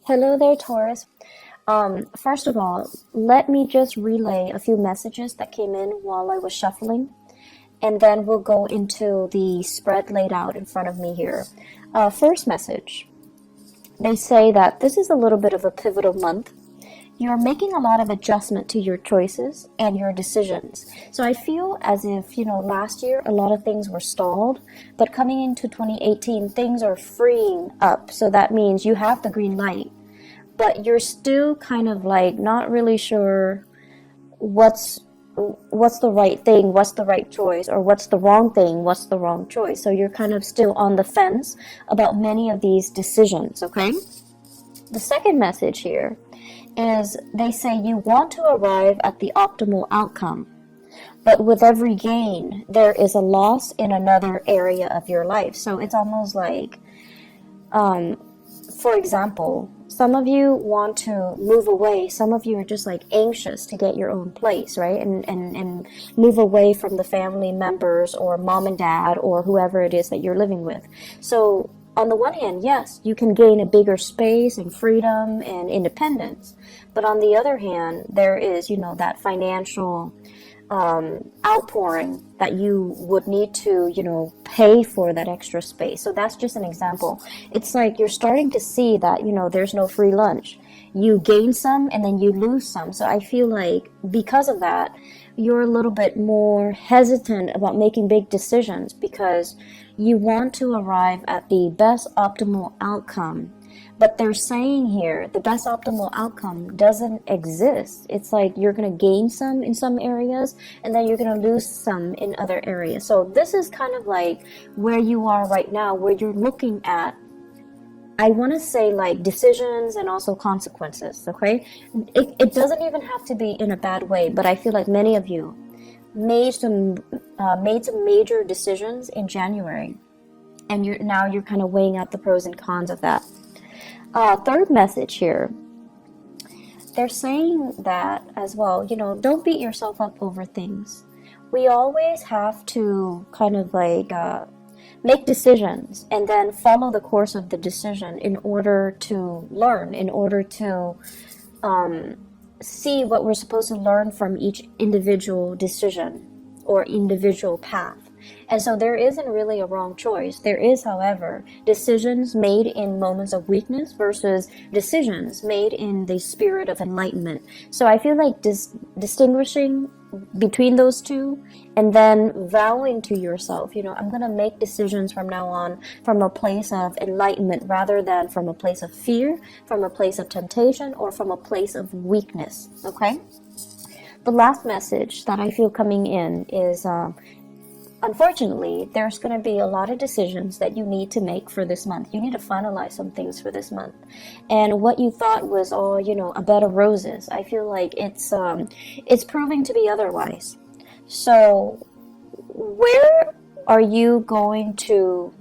Hello there, Taurus. First of all, let me just relay a few messages that came in while I was shuffling, and then we'll go into the spread laid out in front of me here. First message, they say that this is a little bit of a pivotal month. You're making a lot of adjustment to your choices and your decisions. So I feel as if, last year a lot of things were stalled, but coming into 2018, things are freeing up. So that means you have the green light, but you're still kind of like not really sure what's the right thing, what's the right choice, or what's the wrong thing, what's the wrong choice. So you're kind of still on the fence about many of these decisions, okay? The second message here is they say you want to arrive at the optimal outcome, but with every gain, there is a loss in another area of your life. So it's almost like, for example, some of you want to move away. Some of you are just like anxious to get your own place, right? And move away from the family members or mom and dad or whoever it is that you're living with. So on the one hand, yes, you can gain a bigger space and freedom and independence. But on the other hand, there is, that financial outpouring that you would need to, pay for that extra space. So that's just an example. It's like you're starting to see that, there's no free lunch. You gain some and then you lose some. So I feel like because of that, you're a little bit more hesitant about making big decisions because you want to arrive at the best optimal outcome. But they're saying here the best optimal outcome doesn't exist. It's like you're going to gain some in some areas and then you're going to lose some in other areas. So this is kind of like where you are right now, where you're looking at, I want to say, like decisions and also consequences, okay? It doesn't even have to be in a bad way, but I feel like many of you made some major decisions in January, and you're kind of weighing out the pros and cons of that. Third message here, they're saying that as well, don't beat yourself up over things. We always have to kind of like make decisions and then follow the course of the decision in order to learn, in order to see what we're supposed to learn from each individual decision or individual path. And so there isn't really a wrong choice. There is, however, decisions made in moments of weakness versus decisions made in the spirit of enlightenment. So I feel like distinguishing between those two and then vowing to yourself, I'm going to make decisions from now on from a place of enlightenment rather than from a place of fear, from a place of temptation, or from a place of weakness, okay? The last message that I feel coming in is unfortunately, there's going to be a lot of decisions that you need to make for this month. You need to finalize some things for this month. And what you thought was all, a bed of roses, I feel like it's proving to be otherwise. So where are you going to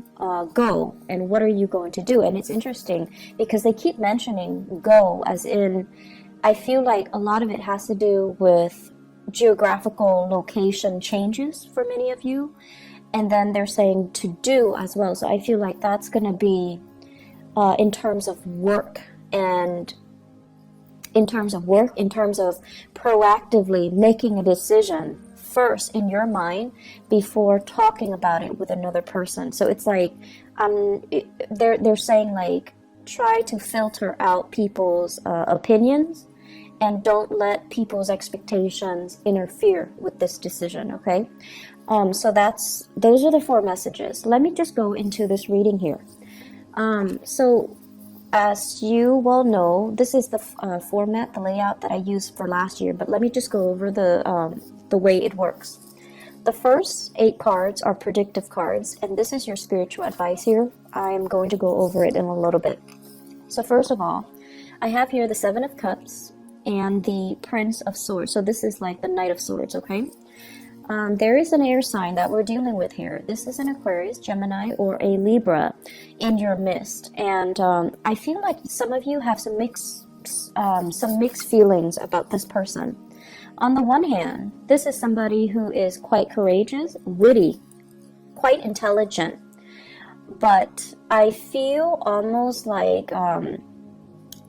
go and what are you going to do? And it's interesting because they keep mentioning go as in, I feel like a lot of it has to do with geographical location changes for many of you, and then they're saying to do as well. So I feel like that's going to be in terms of work and in terms of proactively making a decision first in your mind before talking about it with another person. So it's like they're saying like try to filter out people's opinions and don't let people's expectations interfere with this decision, okay? So those are the 4 messages. Let me just go into this reading here. So as you well know, this is the format, the layout that I used for last year, but let me just go over the way it works. The first 8 cards are predictive cards, and this is your spiritual advice here. I'm going to go over it in a little bit. So first of all, I have here the 7 of Cups and the Prince of Swords. So this is like the Knight of Swords, okay? There is an air sign that we're dealing with here. This is an Aquarius, Gemini, or a Libra in your midst. And I feel like some of you have some mixed feelings about this person. On the one hand, this is somebody who is quite courageous, witty, quite intelligent. But I feel almost like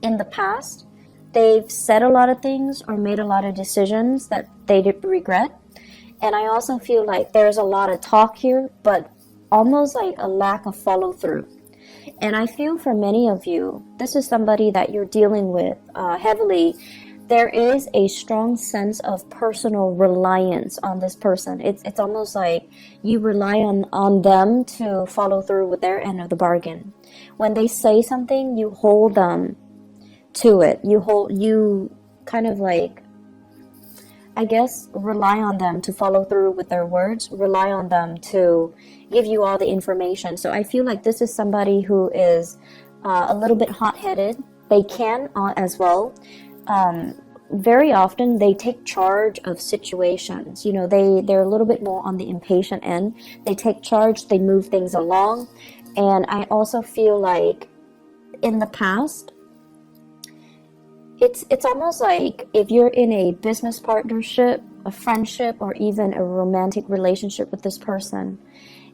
in the past, they've said a lot of things or made a lot of decisions that they did regret. And I also feel like there's a lot of talk here, but almost like a lack of follow through. And I feel for many of you, this is somebody that you're dealing with heavily. There is a strong sense of personal reliance on this person. It's almost like you rely on them to follow through with their end of the bargain. When they say something, you hold them to it. You kind of like, I guess, rely on them to follow through with their words, rely on them to give you all the information. So I feel like this is somebody who is a little bit hot-headed. They can as well. Very often they take charge of situations. You know, they're a little bit more on the impatient end. They take charge, they move things along. And I also feel like in the past, it's almost like if you're in a business partnership, a friendship, or even a romantic relationship with this person,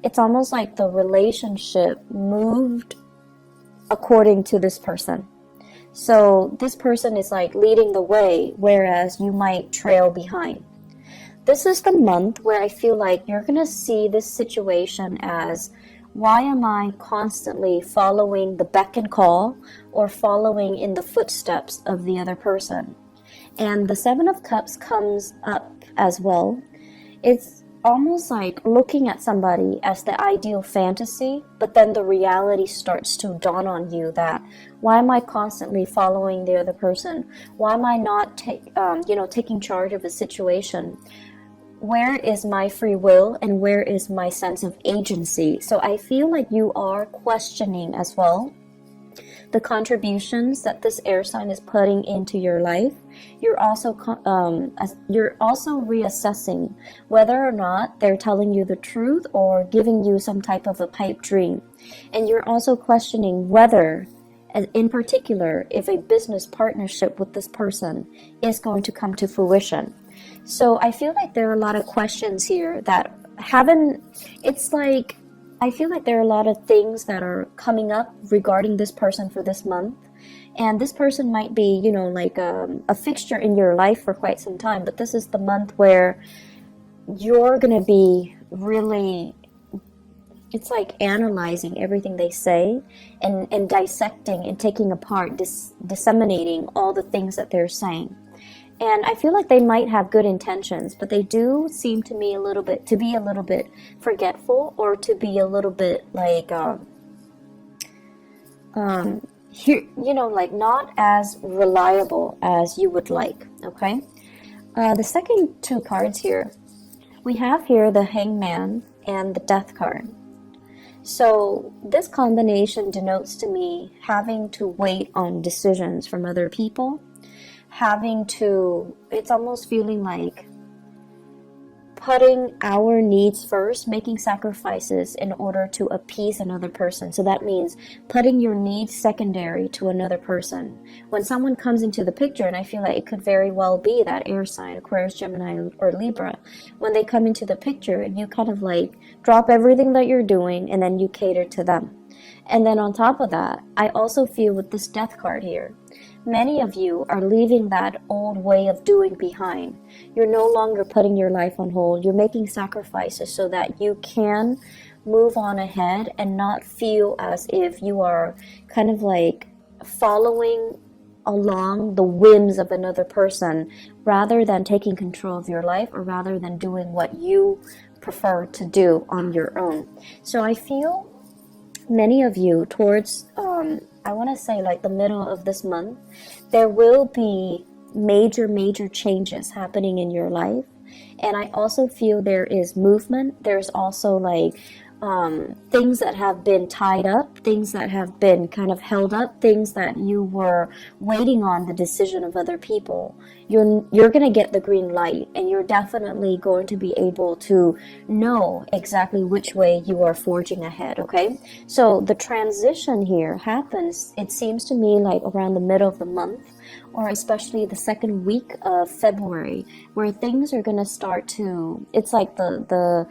it's almost like the relationship moved according to this person. So this person is like leading the way, whereas you might trail behind. This is the month where I feel like you're going to see this situation as, why am I constantly following the beck and call or following in the footsteps of the other person? And the Seven of Cups comes up as well. It's almost like looking at somebody as the ideal fantasy, but then the reality starts to dawn on you that, why am I constantly following the other person? Why am I not taking charge of a situation? Where is my free will and where is my sense of agency? So I feel like you are questioning as well the contributions that this air sign is putting into your life. You're also reassessing whether or not they're telling you the truth or giving you some type of a pipe dream. And you're also questioning whether, in particular, if a business partnership with this person is going to come to fruition. So I feel like there are a lot of questions here that I feel like there are a lot of things that are coming up regarding this person for this month. And this person might be, like a fixture in your life for quite some time. But this is the month where you're going to be really, it's like analyzing everything they say and dissecting and taking apart, disseminating all the things that they're saying. And I feel like they might have good intentions, but they do seem to me to be a little bit forgetful, or to be a little bit like, like not as reliable as you would like. Okay. The second two cards here, we have here the Hangman and the Death card. So this combination denotes to me having to wait on decisions from other people. It's almost feeling like putting our needs first, making sacrifices in order to appease another person. So that means putting your needs secondary to another person. When someone comes into the picture, and I feel like it could very well be that air sign, Aquarius, Gemini, or Libra, when they come into the picture, and you kind of like drop everything that you're doing and then you cater to them. And then on top of that, I also feel with this Death card here, many of you are leaving that old way of doing behind. You're no longer putting your life on hold. You're making sacrifices so that you can move on ahead and not feel as if you are kind of like following along the whims of another person, rather than taking control of your life, or rather than doing what you prefer to do on your own. So I feel many of you towards I want to say like the middle of this month, there will be major changes happening in your life. And I also feel there is movement. There's also like things that have been tied up, things that have been kind of held up, things that you were waiting on the decision of other people. You're going to get the green light, and you're definitely going to be able to know exactly which way you are forging ahead, okay? So the transition here happens, it seems to me, like around the middle of the month, or especially the second week of February, where things are going to start to, it's like the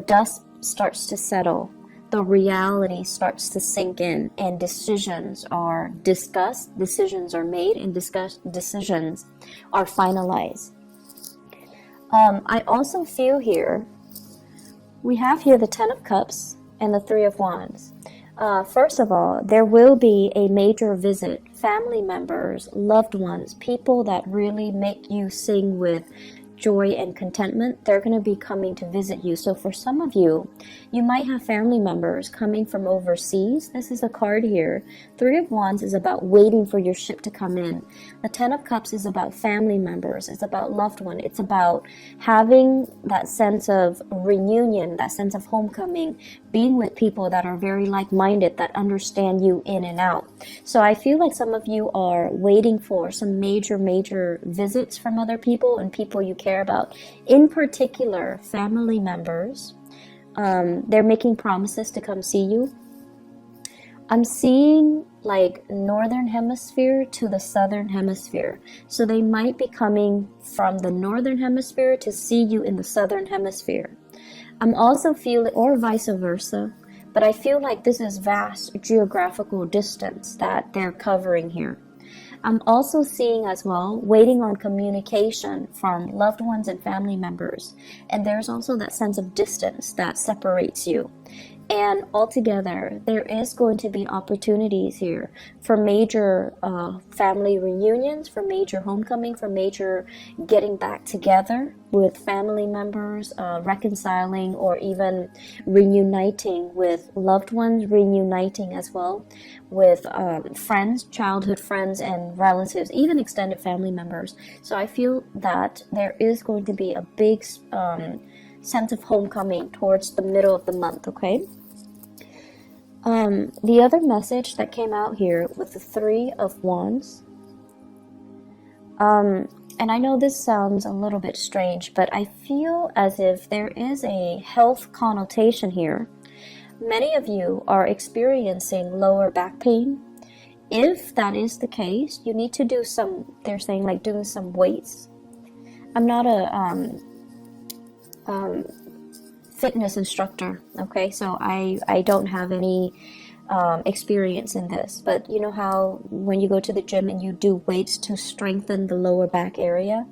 dust starts to settle. the reality starts to sink in, and decisions are discussed, decisions are made, and decisions are finalized. I also feel here, we have here the Ten of Cups and the Three of Wands. First of all, there will be a major visit. Family members, loved ones, people that really make you sing with joy and contentment, they're going to be coming to visit you. So for some of you, you might have family members coming from overseas. This is a card here. Three of Wands is about waiting for your ship to come in. The Ten of Cups is about family members. It's about loved one. It's about having that sense of reunion, that sense of homecoming, being with people that are very like-minded, that understand you in and out. So I feel like some of you are waiting for some major visits from other people and people you care about. In particular, family members. They're making promises to come see you. I'm seeing like northern hemisphere to the southern hemisphere. So they might be coming from the northern hemisphere to see you in the southern hemisphere. I'm also feeling, or vice versa, but I feel like this is vast geographical distance that they're covering here. I'm also seeing as well, waiting on communication from loved ones and family members. And there's also that sense of distance that separates you. And altogether, there is going to be opportunities here for major family reunions, for major homecoming, for major getting back together with family members, reconciling, or even reuniting with loved ones, reuniting as well with friends, childhood friends and relatives, even extended family members. So I feel that there is going to be a big sense of homecoming towards the middle of the month, okay? The other message that came out here with the Three of Wands, and I know this sounds a little bit strange, but I feel as if there is a health connotation here. Many of you are experiencing lower back pain. If that is the case, you need to do some, they're saying like doing some weights. I'm not a fitness instructor, okay, so I don't have any experience in this, but you know how when you go to the gym and you do weights to strengthen the lower back area?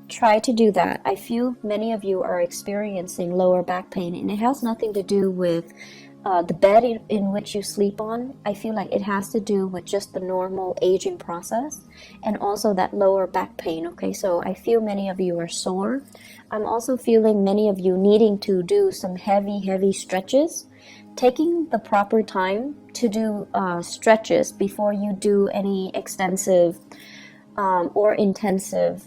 Try to do that. I feel many of you are experiencing lower back pain, and it has nothing to do with the bed in which you sleep on. I feel like it has to do with just the normal aging process and also that lower back pain, okay? So I feel many of you are sore. I'm also feeling many of you needing to do some heavy stretches. Taking the proper time to do stretches before you do any extensive or intensive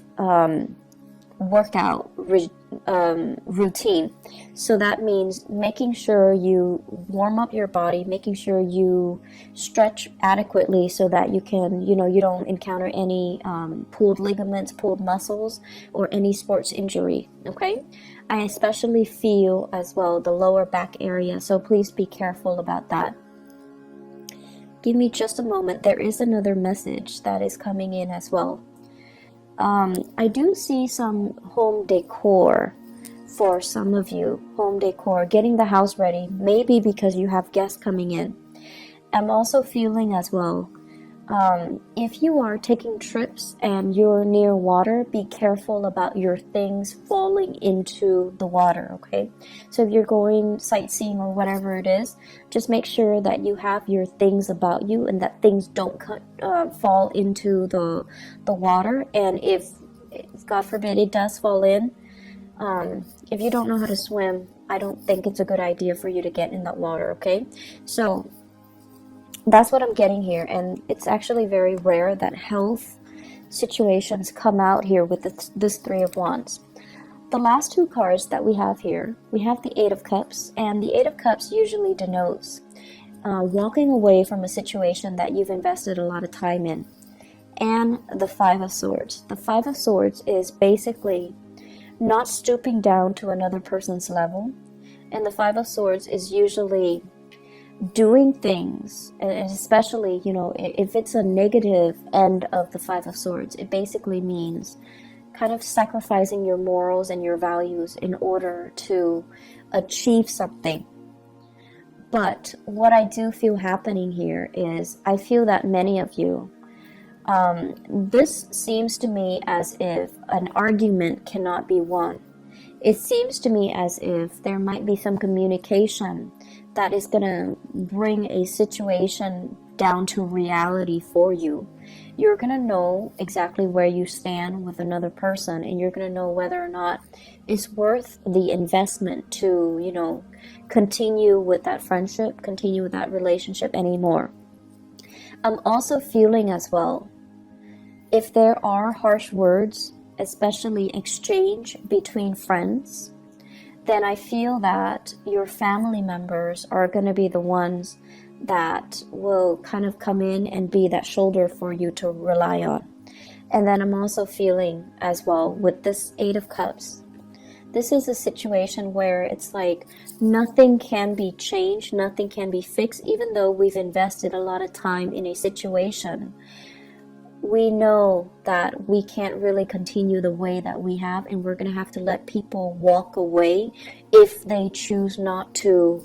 workout routine. So that means making sure you warm up your body, making sure you stretch adequately so that you can, you don't encounter any pulled ligaments, pulled muscles, or any sports injury, okay? I especially feel as well the lower back area, so please be careful about that. Give me just a moment. There is another message that is coming in as well. I do see some home decor for some of you. Home decor, getting the house ready, maybe because you have guests coming in. I'm also feeling as well, if you are taking trips and you're near water, be careful about your things falling into the water, okay? So if you're going sightseeing or whatever it is, just make sure that you have your things about you and that things don't fall into the water. And if God forbid it does fall in, if you don't know how to swim, I don't think it's a good idea for you to get in that water, okay? So that's what I'm getting here, and it's actually very rare that health situations come out here with this Three of Wands. The last two cards that we have here, we have the Eight of Cups, and the Eight of Cups usually denotes walking away from a situation that you've invested a lot of time in, and the Five of Swords. The Five of Swords is basically not stooping down to another person's level, and the Five of Swords is usually doing things, and especially, if it's a negative end of the Five of Swords, it basically means kind of sacrificing your morals and your values in order to achieve something. But what I do feel happening here is I feel that many of you, this seems to me as if an argument cannot be won. It seems to me as if there might be some communication that is going to bring a situation down to reality for you. You're going to know exactly where you stand with another person, and you're going to know whether or not it's worth the investment to, you know, continue with that friendship, continue with that relationship anymore. I'm also feeling as well, if there are harsh words, especially exchange between friends, then I feel that your family members are going to be the ones that will kind of come in and be that shoulder for you to rely on. And then I'm also feeling as well with this Eight of Cups, this is a situation where it's like nothing can be changed, nothing can be fixed, even though we've invested a lot of time in a situation. We know that we can't really continue the way that we have, and we're going to have to let people walk away if they choose not to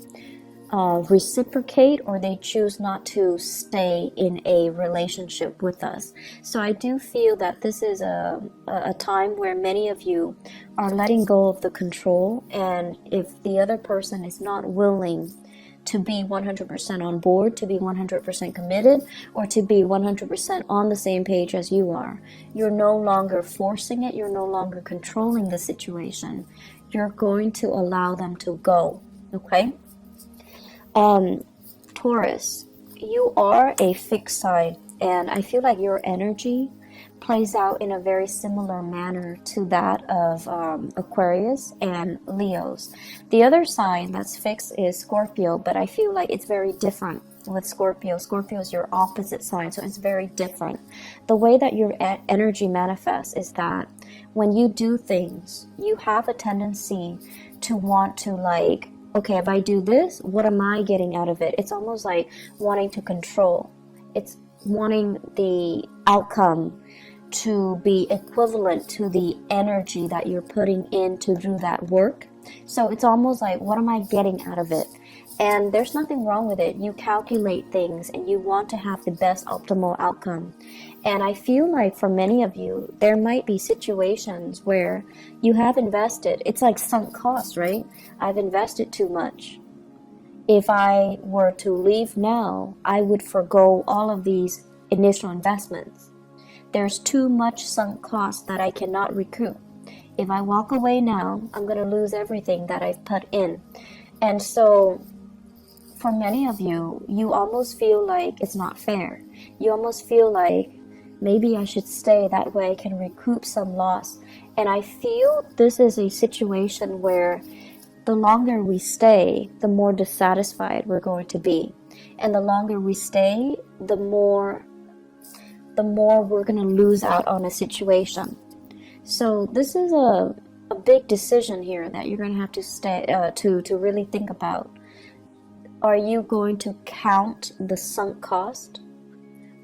reciprocate, or they choose not to stay in a relationship with us. So I do feel that this is a time where many of you are letting go of the control, and if the other person is not willing to be 100% on board, to be 100% committed, or to be 100% on the same page as you are, you're no longer forcing it, you're no longer controlling the situation. You're going to allow them to go, okay? Taurus, you are a fixed sign, and I feel like your energy plays out in a very similar manner to that of Aquarius and Leos. The other sign that's fixed is Scorpio, but I feel like it's very different with Scorpio. Scorpio is your opposite sign, so it's very different. The way that your energy manifests is that when you do things, you have a tendency to want to, like, okay, if I do this, what am I getting out of it? It's almost like wanting to control. It's wanting the outcome to be equivalent to the energy that you're putting in to do that work. So it's almost like, what am I getting out of it? And there's nothing wrong with it. You calculate things and you want to have the best optimal outcome. And I feel like for many of you, there might be situations where you have invested. It's like sunk cost, right? I've invested too much. If I were to leave now, I would forgo all of these initial investments. There's too much sunk cost that I cannot recoup. If I walk away now, I'm going to lose everything that I've put in. And so for many of you, you almost feel like it's not fair. You almost feel like maybe I should stay, that way I can recoup some loss. And I feel this is a situation where the longer we stay, the more dissatisfied we're going to be. And the longer we stay, the more we're going to lose out on a situation. So this is a big decision here that you're going to have to stay to really think about. Are you going to count the sunk cost,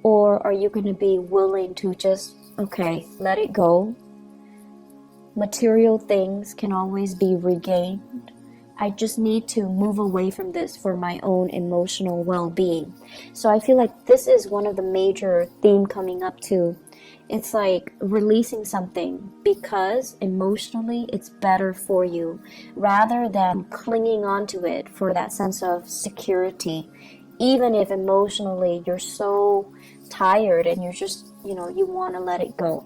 or are you going to be willing to just, okay, let it go? Material things can always be regained. I just need to move away from this for my own emotional well-being. So I feel like this is one of the major themes coming up too. It's like releasing something because emotionally it's better for you, rather than clinging onto it for that sense of security. Even if emotionally you're so tired and you're just, you want to let it go.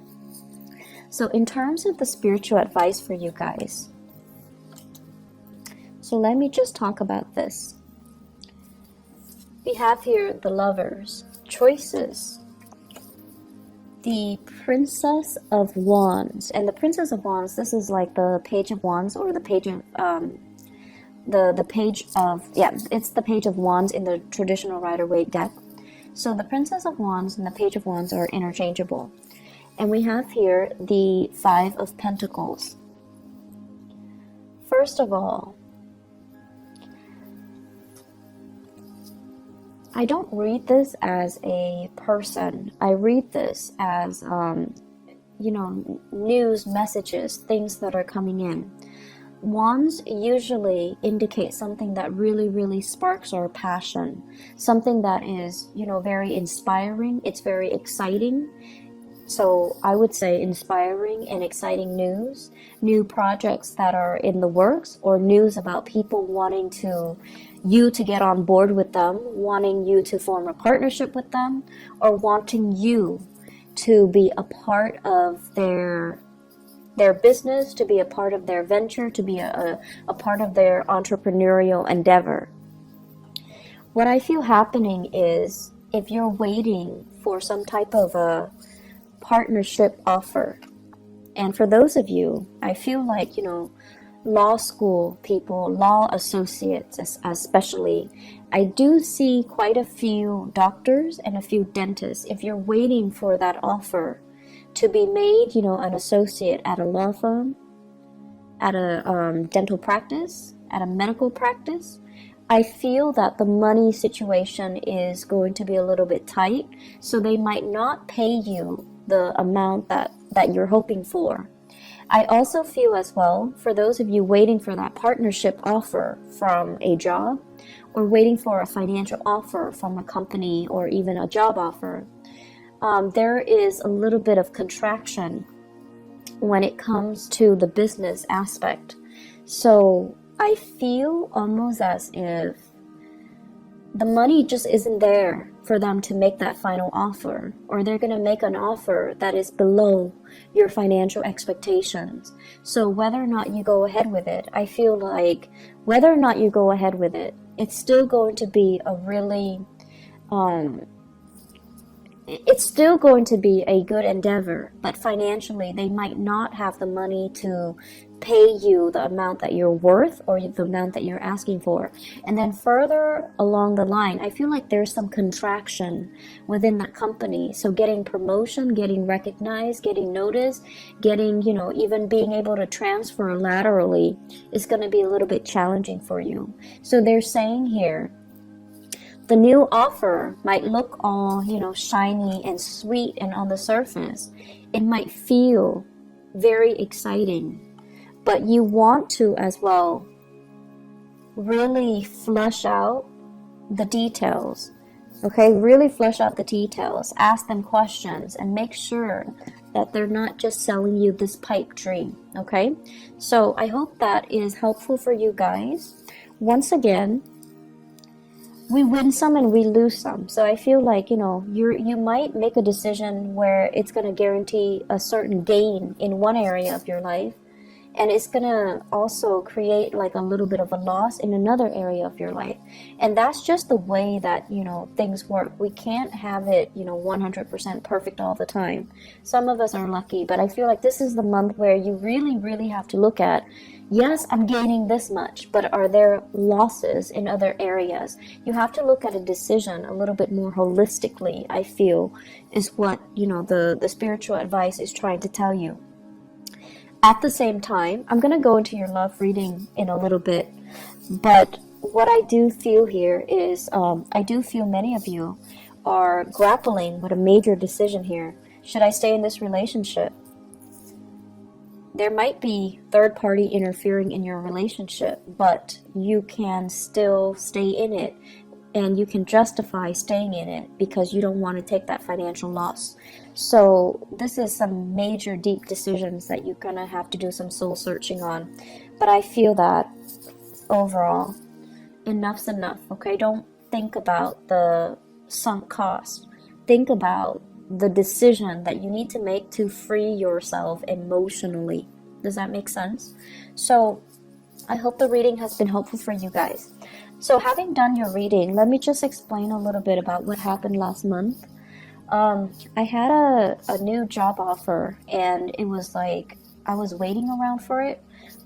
So in terms of the spiritual advice for you guys, so let me just talk about this. We have here the Lovers, choices, the Princess of Wands. And the Princess of Wands, this is like the Page of Wands, or the page of it's the Page of Wands in the traditional Rider-Waite deck. So the Princess of Wands and the Page of Wands are interchangeable. And we have here the Five of Pentacles. First of all, I don't read this as a person. I read this as, news, messages, things that are coming in. Wands usually indicate something that really, really sparks our passion, something that is, very inspiring. It's very exciting. So I would say inspiring and exciting news, new projects that are in the works, or news about people wanting you to get on board with them, wanting you to form a partnership with them, or wanting you to be a part of their business, to be a part of their venture, to be a part of their entrepreneurial endeavor. What I feel happening is, if you're waiting for some type of a partnership offer, and for those of you, I feel like, law school people, law associates especially, I do see quite a few doctors and a few dentists. If you're waiting for that offer to be made, an associate at a law firm, at a dental practice, at a medical practice, I feel that the money situation is going to be a little bit tight, so they might not pay you the amount that you're hoping for. I also feel as well, for those of you waiting for that partnership offer from a job, or waiting for a financial offer from a company, or even a job offer, there is a little bit of contraction when it comes to the business aspect. So I feel almost as if the money just isn't there for them to make that final offer, or they're going to make an offer that is below your financial expectations. So whether or not you go ahead with it, I feel like whether or not you go ahead with it, it's still going to be a really it's still going to be a good endeavor, but financially they might not have the money to pay you the amount that you're worth, or the amount that you're asking for. And then further along the line, I feel like there's some contraction within that company. So getting promotion, getting recognized, getting noticed, getting, even being able to transfer laterally is going to be a little bit challenging for you. So they're saying here, the new offer might look all, shiny and sweet, and on the surface, it might feel very exciting, but you want to as well really flush out the details. Okay, really flesh out the details, ask them questions, and make sure that they're not just selling you this pipe dream. Okay, so I hope that is helpful for you guys. Once again, we win some and we lose some. So I feel like, you might make a decision where it's going to guarantee a certain gain in one area of your life, and it's going to also create like a little bit of a loss in another area of your life. And that's just the way that, things work. We can't have it, 100% perfect all the time. Some of us are lucky, but I feel like this is the month where you really, really have to look at, yes, I'm gaining this much, but are there losses in other areas? You have to look at a decision a little bit more holistically, I feel, is what, the spiritual advice is trying to tell you. At the same time, I'm going to go into your love reading in a little bit, but what I do feel here is, I do feel many of you are grappling with a major decision here. Should I stay in this relationship? There might be third party interfering in your relationship, but you can still stay in it, and you can justify staying in it because you don't want to take that financial loss. So this is some major deep decisions that you're going to have to do some soul searching on. But I feel that overall, enough's enough, okay? Don't think about the sunk cost. Think about the decision that you need to make to free yourself emotionally. Does that make sense? So I hope the reading has been helpful for you guys. So having done your reading, let me just explain a little bit about what happened last month. I had a new job offer, and it was like I was waiting around for it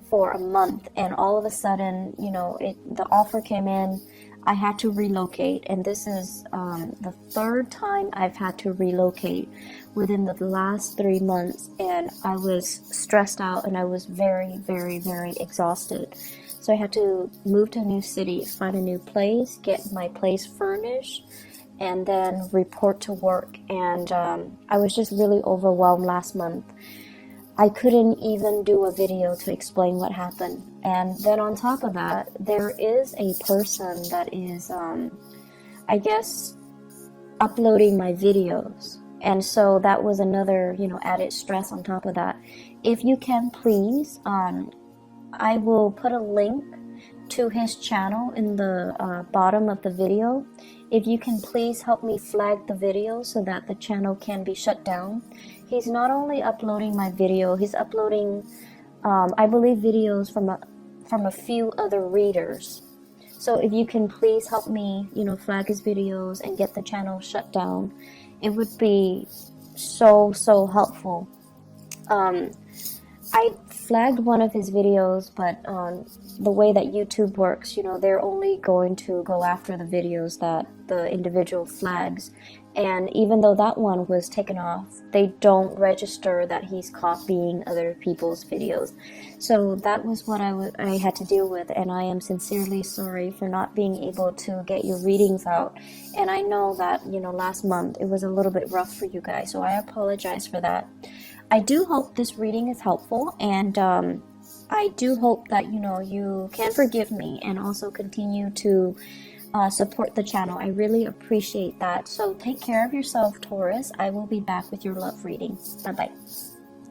for a month, and all of a sudden, the offer came in. I had to relocate, and this is the third time I've had to relocate within the last 3 months, and I was stressed out, and I was very, very, very exhausted. So I had to move to a new city, find a new place, get my place furnished, and then report to work. And I was just really overwhelmed last month. I couldn't even do a video to explain what happened. And then on top of that, there is a person that is, I guess, uploading my videos. And so that was another, added stress on top of that. If you can, please, I will put a link to his channel in the bottom of the video. If you can please help me flag the video so that the channel can be shut down. He's not only uploading my video, he's uploading, I believe, videos from a few other readers. So if you can please help me, flag his videos and get the channel shut down, it would be so helpful. I flagged one of his videos, but the way that YouTube works, they're only going to go after the videos that the individual flags. And even though that one was taken off, they don't register that he's copying other people's videos. So that was what I had to deal with, and I am sincerely sorry for not being able to get your readings out. And I know that, last month it was a little bit rough for you guys, so I apologize for that. I do hope this reading is helpful, and I do hope that, you can forgive me and also continue to support the channel. I really appreciate that. So take care of yourself, Taurus. I will be back with your love reading. Bye-bye.